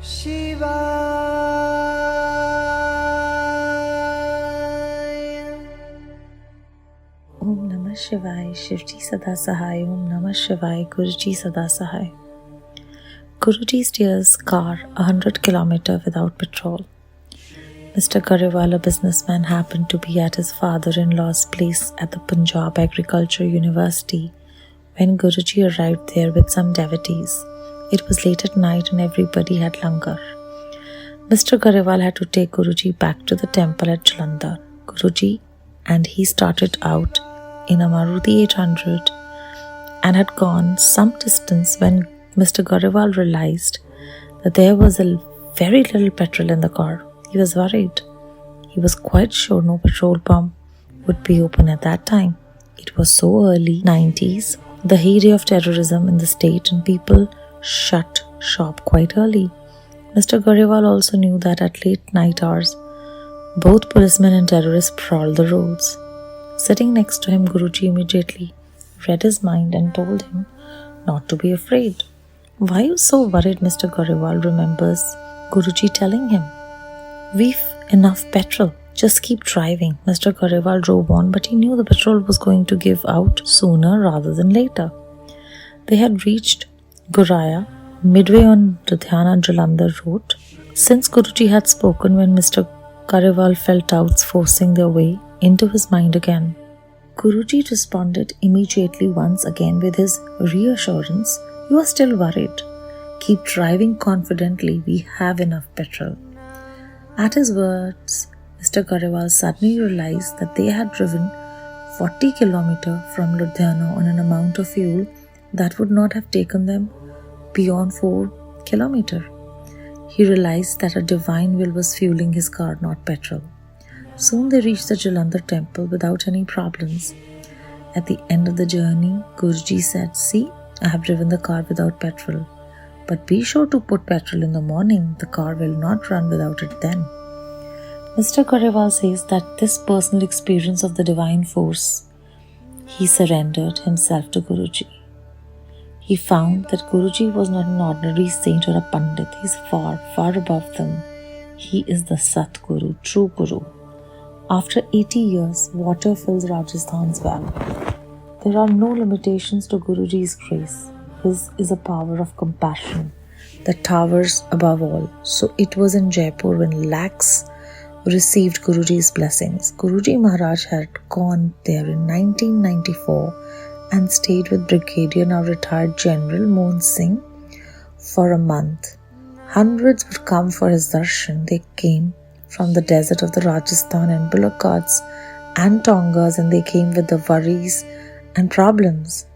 Shiva. Om Namah Shivaya, Shivji Sada Sahai. Om Namah Shivaya, Guruji Sada Sahai. Guruji steers car 100 km without petrol. Mr. Grewal, a businessman, happened to be at his father-in-law's place at the Punjab Agriculture University when Guruji arrived there with some devotees. It was late at night and everybody had langar. Mr. Grewal had to take Guruji back to the temple at Jalandhar. Guruji and he started out in a Maruti 800 and had gone some distance when Mr. Grewal realized that there was a very little petrol in the car. He was worried. He was quite sure no petrol pump would be open at that time. It was so early 90s, the heyday of terrorism in the state, and people shut shop quite early. Mr. Grewal also knew that at late night hours, both policemen and terrorists prowled the roads. Sitting next to him, Guruji immediately read his mind and told him not to be afraid. Why are you so worried? Mr. Grewal remembers Guruji telling him. We've enough petrol. Just keep driving. Mr. Grewal drove on, but he knew the petrol was going to give out sooner rather than later. They had reached Guraya, midway on Ludhiana Jalandhar road. Since Guruji had spoken when Mr. Grewal felt doubts forcing their way into his mind again. Guruji responded immediately once again with his reassurance, "You are still worried. Keep driving confidently. We have enough petrol." At his words, Mr. Grewal suddenly realized that they had driven 40 km from Ludhiana on an amount of fuel that would not have taken them beyond 4 km. He realized that a divine will was fueling his car, not petrol. Soon they reached the Jalandhar temple without any problems. At the end of the journey, Guruji said, "See, I have driven the car without petrol. But be sure to put petrol in the morning. The car will not run without it then." Mr. Grewal says that this personal experience of the divine force, he surrendered himself to Guruji. He found that Guruji was not an ordinary saint or a pandit. He is far, far above them. He is the Sat Guru, true Guru. After 80 years, water fills Rajasthan's well. There are no limitations to Guruji's grace. His is a power of compassion that towers above all. So it was in Jaipur when lakhs received Guruji's blessings. Guruji Maharaj had gone there in 1994 and stayed with Brigadier, now retired General Mohan Singh, for a month. Hundreds would come for his darshan. They came from the desert of the Rajasthan and bullock carts and tongas, and they came with the worries and problems.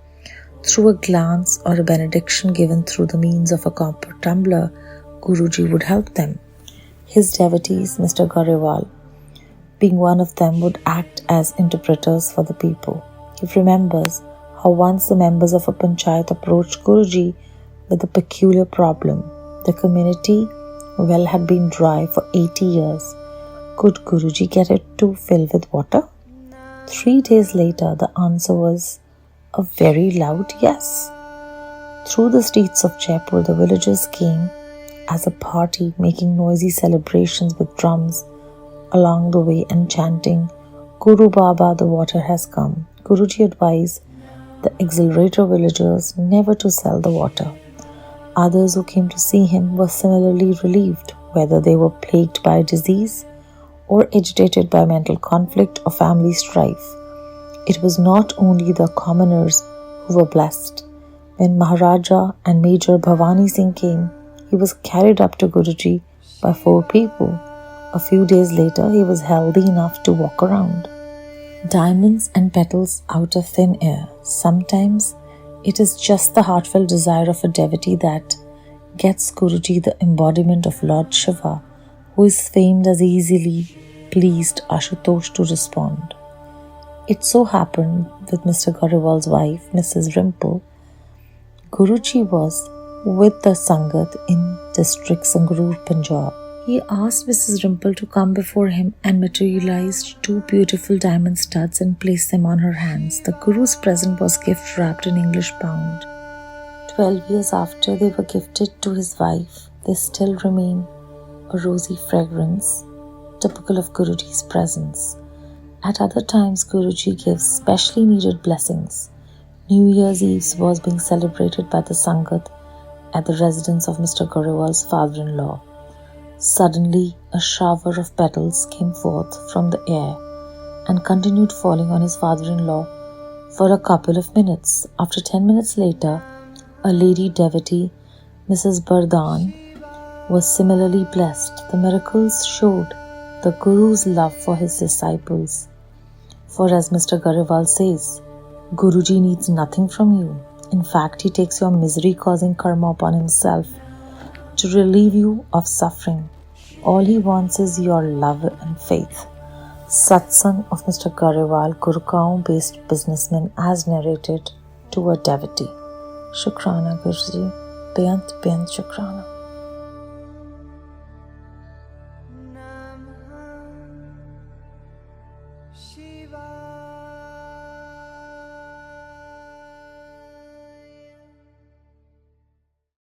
Through a glance or a benediction given through the means of a copper tumbler, Guruji would help them. His devotees, Mr. Grewal, being one of them, would act as interpreters for the people. He remembers how once the members of a panchayat approached Guruji with a peculiar problem. The community well had been dry for 80 years. Could Guruji get it to fill with water? 3 days later, the answer was a very loud yes. Through the streets of Jaipur, the villagers came as a party, making noisy celebrations with drums along the way and chanting, "Guru Baba, the water has come." Guruji advised the exhilarated villagers never to sell the water. Others who came to see him were similarly relieved, whether they were plagued by disease or agitated by mental conflict or family strife. It was not only the commoners who were blessed. When Maharaja and Major Bhavani Singh came, he was carried up to Guruji by 4 people. A few days later, he was healthy enough to walk around. Diamonds and petals out of thin air. Sometimes it is just the heartfelt desire of a devotee that gets Guruji, the embodiment of Lord Shiva, who is famed as easily pleased Ashutosh, to respond. It so happened with Mr. Grewal's wife, Mrs. Rimple, Guruji was with the Sangat in district Sangrur, Punjab. He asked Mrs. Rimple to come before him and materialized 2 beautiful diamond studs and placed them on her hands. The Guru's present was gift wrapped in English pound. 12 years after they were gifted to his wife, they still remain a rosy fragrance, typical of Guruji's presence. At other times, Guruji gives specially needed blessings. New Year's Eve was being celebrated by the Sangat at the residence of Mr. Grewal's father-in-law. Suddenly, a shower of petals came forth from the air and continued falling on his father-in-law for a couple of minutes. After 10 minutes later, a lady devotee, Mrs. Bardhan, was similarly blessed. The miracles showed the Guru's love for his disciples. For as Mr. Garewal says, Guruji needs nothing from you. In fact, he takes your misery-causing karma upon himself to relieve you of suffering. All he wants is your love and faith. Satsang of Mr. Grewal Gurgaon based businessman as narrated to a devotee. Shukrana Guruji, Beyant Shukrana. Shiva